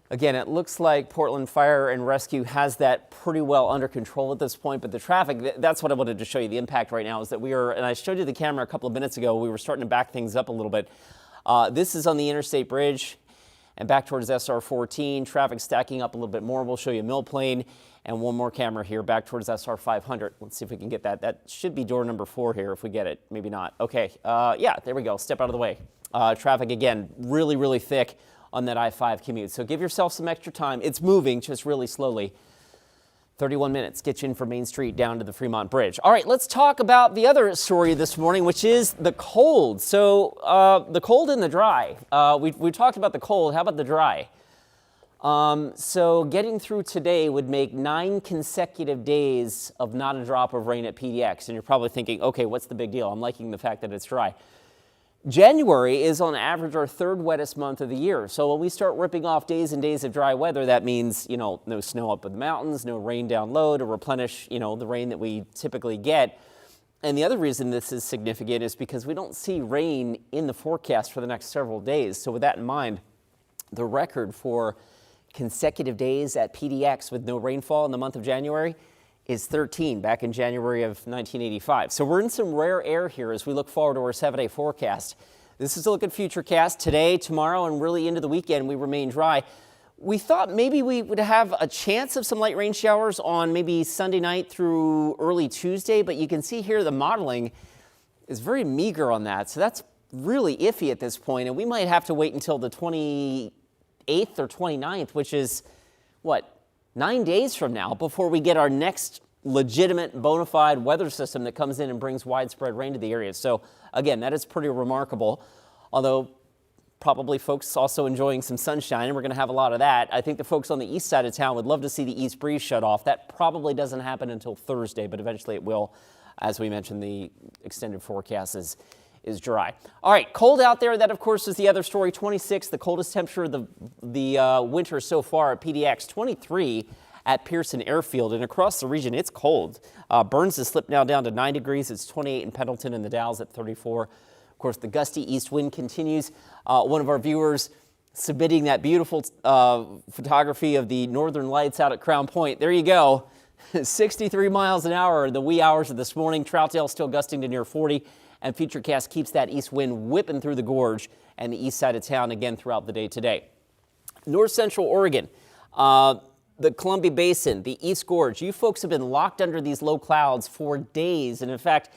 Again, it looks like Portland Fire and Rescue has that pretty well under control at this point, but the traffic, that's what I wanted to show you. The impact right now is that and I showed you the camera a couple of minutes ago, we were starting to back things up a little bit. This is on the Interstate Bridge and back towards SR 14. Traffic stacking up a little bit more. We'll show you Mill Plain and one more camera here back towards SR 500. Let's see if we can get that. That should be door number 4 here if we get it. Maybe not. Okay. Yeah, there we go. Step out of the way. Traffic again, really, really thick on that I-5 commute. So give yourself some extra time. It's moving just really slowly. 31 minutes gets you in from Main Street down to the Fremont Bridge. All right, let's talk about the other story this morning, which is the cold. So the cold and the dry. We talked about the cold. How about the dry? So getting through today would make 9 consecutive days of not a drop of rain at PDX. And you're probably thinking, okay, what's the big deal? I'm liking the fact that it's dry. January is on average our 3rd wettest month of the year. So when we start ripping off days and days of dry weather, that means, no snow up in the mountains, no rain down low to replenish, the rain that we typically get. And the other reason this is significant is because we don't see rain in the forecast for the next several days. So with that in mind, the record for consecutive days at PDX with no rainfall in the month of January is 13 back in January of 1985. So we're in some rare air here as we look forward to our 7-day forecast. This is a look at Futurecast. Today, tomorrow, and really into the weekend, we remain dry. We thought maybe we would have a chance of some light rain showers on maybe Sunday night through early Tuesday, but you can see here the modeling is very meager on that. So that's really iffy at this point, and we might have to wait until the 28th or 29th, which is, 9 days from now before we get our next legitimate bona fide weather system that comes in and brings widespread rain to the area. So again, that is pretty remarkable, although probably folks also enjoying some sunshine, and we're going to have a lot of that. I think the folks on the east side of town would love to see the east breeze shut off. That probably doesn't happen until Thursday, but eventually it will. As we mentioned, the extended forecast is dry. All right, cold out there. That, of course, is the other story. 26, the coldest temperature of the winter so far at PDX. 23 at Pearson Airfield. And across the region, it's cold. Burns has slipped now down to 9 degrees. It's 28 in Pendleton, and the Dalles at 34. Of course, the gusty east wind continues. One of our viewers submitting that beautiful photography of the northern lights out at Crown Point. There you go. 63 miles an hour in the wee hours of this morning. Troutdale still gusting to near 40. And Futurecast keeps that east wind whipping through the gorge and the east side of town again throughout the day today. North Central Oregon, the Columbia Basin, the East Gorge, you folks have been locked under these low clouds for days. And in fact,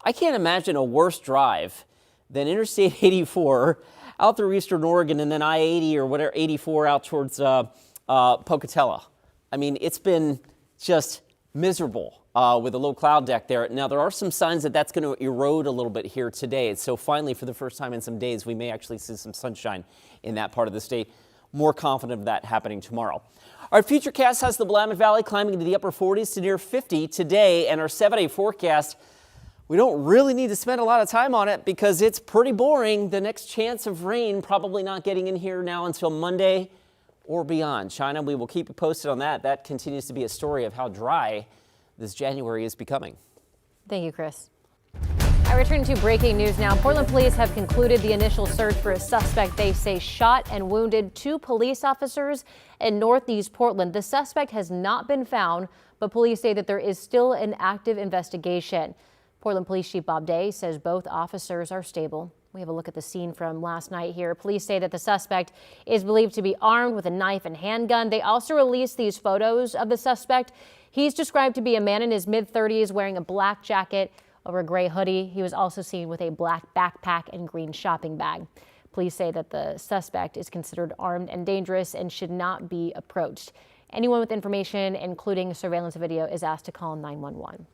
I can't imagine a worse drive than Interstate 84 out through eastern Oregon and then I-80 or whatever, 84 out towards Pocatello. I mean, it's been just miserable. With a low cloud deck there. Now, there are some signs that that's going to erode a little bit here today. So finally, for the first time in some days, we may actually see some sunshine in that part of the state. More confident of that happening tomorrow. Our Futurecast has the Willamette Valley climbing into the upper 40s to near 50 today. And our 7-day forecast, we don't really need to spend a lot of time on it because it's pretty boring. The next chance of rain probably not getting in here now until Monday or beyond. China, we will keep you posted on that. That continues to be a story of how dry this January is becoming. Thank you, Chris. I return to breaking news now. Portland police have concluded the initial search for a suspect they say shot and wounded 2 police officers in Northeast Portland. The suspect has not been found, but police say that there is still an active investigation. Portland Police Chief Bob Day says both officers are stable. We have a look at the scene from last night here. Police say that the suspect is believed to be armed with a knife and handgun. They also released these photos of the suspect. He's described to be a man in his mid-30s wearing a black jacket over a gray hoodie. He was also seen with a black backpack and green shopping bag. Police say that the suspect is considered armed and dangerous and should not be approached. Anyone with information, including surveillance video, is asked to call 911.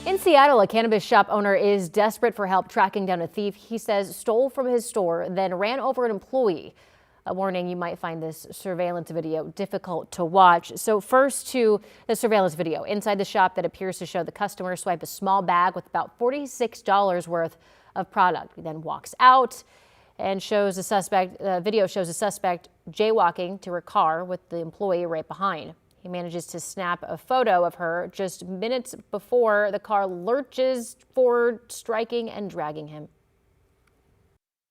In Seattle, a cannabis shop owner is desperate for help tracking down a thief he says stole from his store, then ran over an employee. A warning, you might find this surveillance video difficult to watch. So first to the surveillance video inside the shop that appears to show the customer swipe a small bag with about $46 worth of product. He then walks out and shows the suspect. Video shows a suspect jaywalking to her car with the employee right behind. He manages to snap a photo of her just minutes before the car lurches forward, striking and dragging him.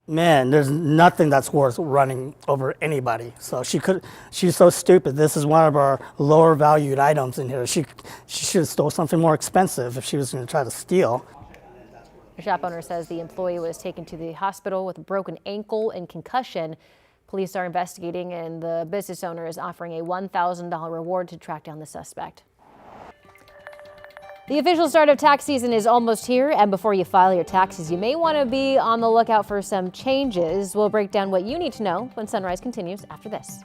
Man, there's nothing that's worth running over anybody. So she's so stupid. This is one of our lower valued items in here. She should have stole something more expensive if she was going to try to steal. The shop owner says the employee was taken to the hospital with a broken ankle and concussion. Police are investigating, and the business owner is offering a $1,000 reward to track down the suspect. The official start of tax season is almost here, and before you file your taxes, you may want to be on the lookout for some changes. We'll break down what you need to know when Sunrise continues after this.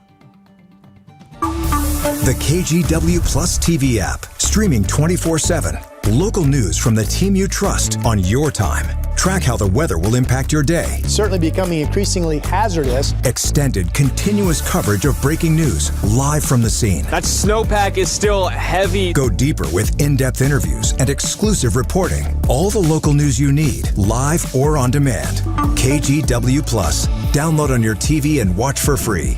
The KGW Plus TV app, streaming 24/7. Local news from the team you trust on your time. Track how the weather will impact your day. Certainly becoming increasingly hazardous. Extended, continuous coverage of breaking news live from the scene. That snowpack is still heavy. Go deeper with in-depth interviews and exclusive reporting. All the local news you need, live or on demand. KGW Plus. Download on your TV and watch for free.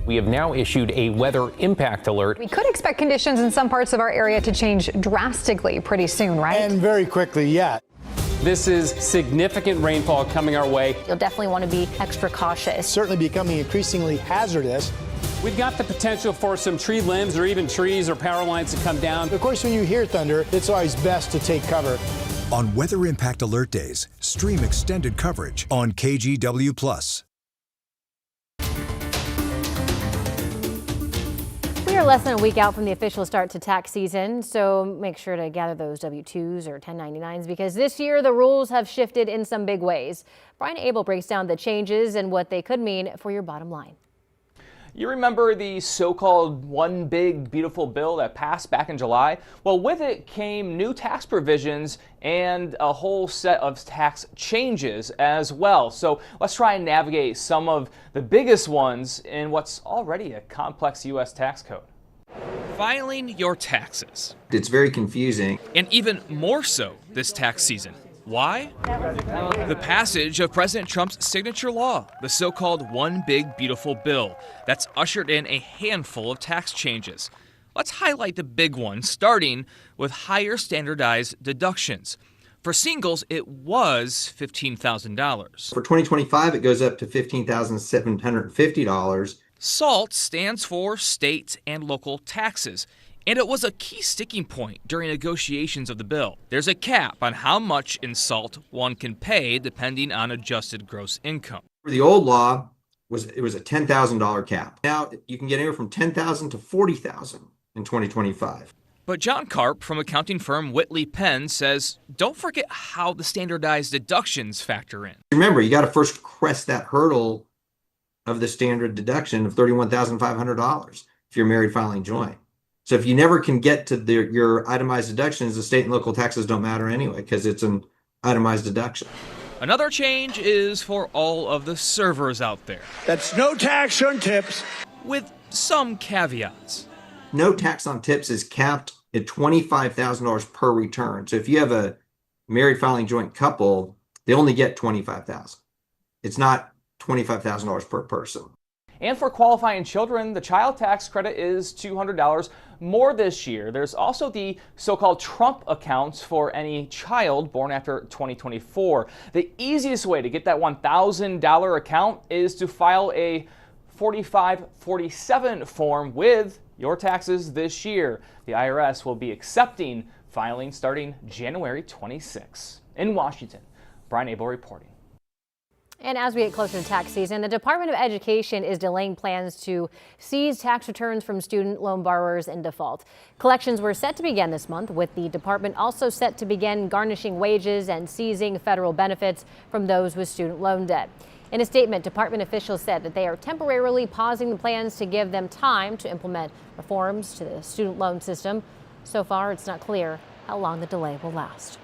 We have now issued a weather impact alert. We could expect conditions in some parts of our area to change drastically pretty soon, right? And very quickly, yeah. This is significant rainfall coming our way. You'll definitely want to be extra cautious. Certainly becoming increasingly hazardous. We've got the potential for some tree limbs or even trees or power lines to come down. Of course, when you hear thunder, it's always best to take cover. On Weather Impact Alert Days, stream extended coverage on KGW Plus. We are less than a week out from the official start to tax season, so make sure to gather those W-2s or 1099s because this year the rules have shifted in some big ways. Brian Abel breaks down the changes and what they could mean for your bottom line. You remember the so-called One Big Beautiful Bill that passed back in July? Well, with it came new tax provisions and a whole set of tax changes as well. So let's try and navigate some of the biggest ones in what's already a complex U.S. tax code. Filing your taxes. It's very confusing. And even more so this tax season. Why? The passage of President Trump's signature law, the so-called One Big Beautiful Bill, that's ushered in a handful of tax changes. Let's highlight the big ones, starting with higher standardized deductions. For singles, it was $15,000. For 2025, it goes up to $15,750. SALT stands for state and local taxes. And it was a key sticking point during negotiations of the bill. There's a cap on how much in SALT one can pay depending on adjusted gross income. The old law was a $10,000 cap. Now you can get anywhere from $10,000 to $40,000 in 2025. But John Karp from accounting firm Whitley Penn says, don't forget how the standardized deductions factor in. Remember, you got to first crest that hurdle of the standard deduction of $31,500 if you're married filing joint. So if you never can get to your itemized deductions, the state and local taxes don't matter anyway because it's an itemized deduction. Another change is for all of the servers out there. That's no tax on tips. With some caveats. No tax on tips is capped at $25,000 per return. So if you have a married filing joint couple, they only get $25,000. It's not $25,000 per person. And for qualifying children, the child tax credit is $200 more this year. There's also the so-called Trump accounts for any child born after 2024. The easiest way to get that $1,000 account is to file a 4547 form with your taxes this year. The IRS will be accepting filing starting January 26. In Washington, Brian Abel reporting. And as we get closer to tax season, the Department of Education is delaying plans to seize tax returns from student loan borrowers in default. Collections were set to begin this month, with the department also set to begin garnishing wages and seizing federal benefits from those with student loan debt. In a statement, department officials said that they are temporarily pausing the plans to give them time to implement reforms to the student loan system. So far, it's not clear how long the delay will last.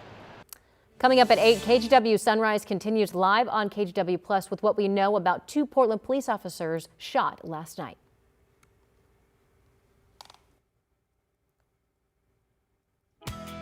Coming up at 8, KGW Sunrise continues live on KGW Plus with what we know about 2 Portland police officers shot last night.